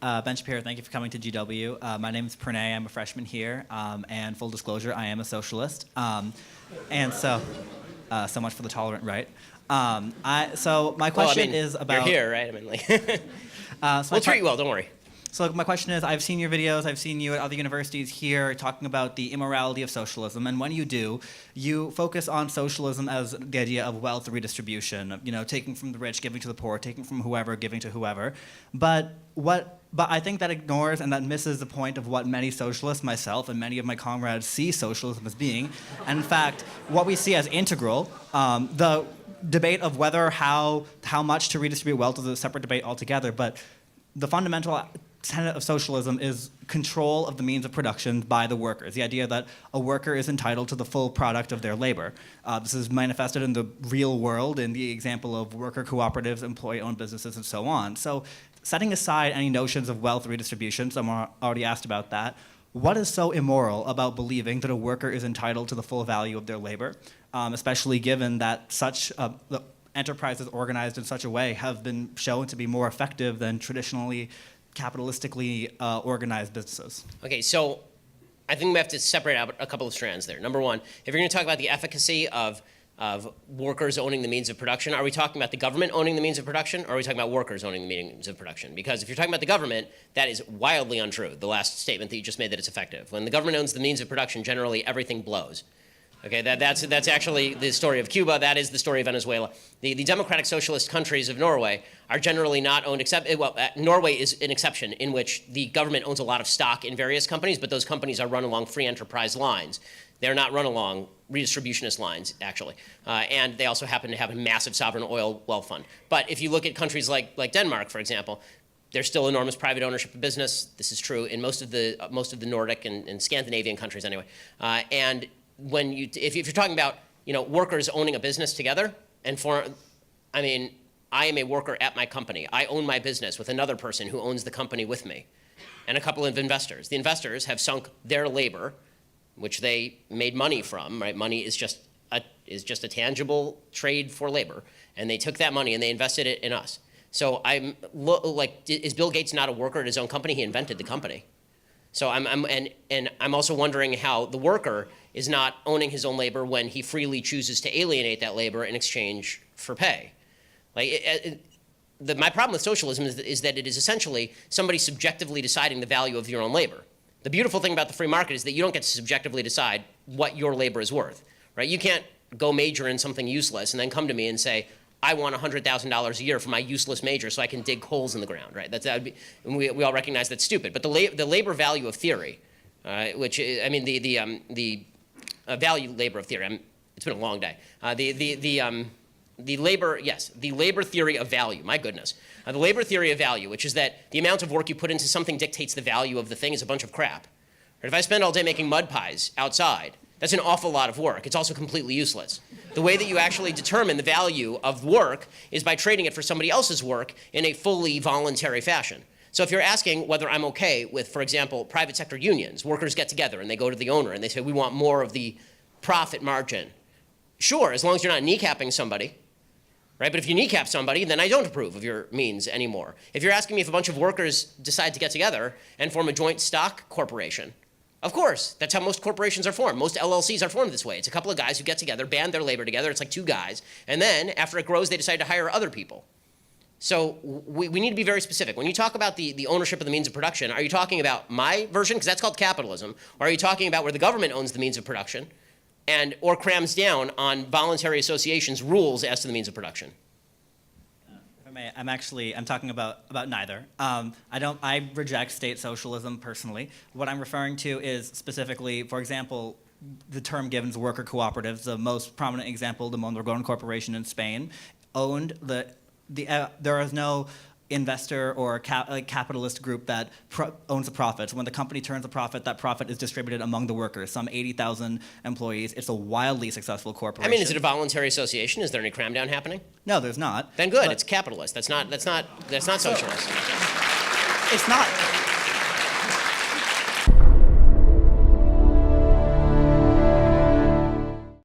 Ben Shapiro, thank you for coming to GW. My name is Pranay. I'm a freshman here, and full disclosure, I am a socialist. And so much for the tolerant right. So my question is about... You're here, right? I mean, like, we'll treat you well, don't worry. So my question is, I've seen your videos, I've seen you at other universities here talking about the immorality of socialism, and when you do, you focus on socialism as the idea of wealth redistribution, taking from the rich, giving to the poor, taking from whoever, giving to whoever. But I think that ignores and that misses the point of what many socialists, myself and many of my comrades, see socialism as being. And in fact, what we see as integral, the debate of how much to redistribute wealth is a separate debate altogether, but the fundamental tenet of socialism is control of the means of production by the workers. The idea that a worker is entitled to the full product of their labor. This is manifested in the real world in the example of worker cooperatives, employee-owned businesses, and so on. So setting aside any notions of wealth redistribution, someone already asked about that, what is so immoral about believing that a worker is entitled to the full value of their labor, especially given that such enterprises organized in such a way have been shown to be more effective than traditionally capitalistically organized businesses? Okay, so I think we have to separate out a couple of strands there. Number one, if you're going to talk about the efficacy of workers owning the means of production, are we talking about the government owning the means of production, or are we talking about workers owning the means of production? Because if you're talking about the government, that is wildly untrue, the last statement that you just made that it's effective. When the government owns the means of production, generally everything blows. Okay, that's actually the story of Cuba. That is the story of Venezuela. The democratic socialist countries of Norway are generally not owned, Norway is an exception in which the government owns a lot of stock in various companies, but those companies are run along free enterprise lines. They're not run along redistributionist lines, actually. And they also happen to have a massive sovereign oil wealth fund. But if you look at countries like Denmark, for example, there's still enormous private ownership of business. This is true in most of the Nordic and Scandinavian countries anyway. And if you're talking about workers owning a business together, I am a worker at my company. I own my business with another person who owns the company with me, and a couple of investors. The investors have sunk their labor, which they made money from. Right? Money is just a tangible trade for labor, and they took that money and they invested it in us. So is Bill Gates not a worker at his own company? He invented the company. So I'm also wondering how the worker is not owning his own labor when he freely chooses to alienate that labor in exchange for pay. My problem with socialism is that it is essentially somebody subjectively deciding the value of your own labor. The beautiful thing about the free market is that you don't get to subjectively decide what your labor is worth. Right? You can't go major in something useless and then come to me and say, I want $100,000 a year for my useless major so I can dig holes in the ground, right? We all recognize that's stupid. But the labor value of theory, which is, the value labor of theory. It's been a long day. The labor theory of value. My goodness, the labor theory of value, which is that the amount of work you put into something dictates the value of the thing, is a bunch of crap. Right? If I spend all day making mud pies outside, that's an awful lot of work. It's also completely useless. The way that you actually determine the value of work is by trading it for somebody else's work in a fully voluntary fashion. So if you're asking whether I'm okay with, for example, private sector unions, workers get together and they go to the owner and they say, we want more of the profit margin. Sure, as long as you're not kneecapping somebody, right? But if you kneecap somebody, then I don't approve of your means anymore. If you're asking me if a bunch of workers decide to get together and form a joint stock corporation, of course, that's how most corporations are formed. Most LLCs are formed this way. It's a couple of guys who get together, band their labor together. It's like two guys. And then, after it grows, they decide to hire other people. So we need to be very specific. When you talk about the ownership of the means of production, are you talking about my version, because that's called capitalism, or are you talking about where the government owns the means of production or crams down on voluntary associations' rules as to the means of production? I'm talking about neither. I reject state socialism personally. What I'm referring to is specifically, for example, the term given is worker cooperatives. The most prominent example, the Mondragon Corporation in Spain, owned there is no investor or capitalist group that owns the profits. When the company turns a profit, that profit is distributed among the workers, some 80,000 employees. It's a wildly successful corporation. Is it a voluntary association? Is there any cram down happening? No, there's not. Then good, it's capitalist. That's not socialist. It's not.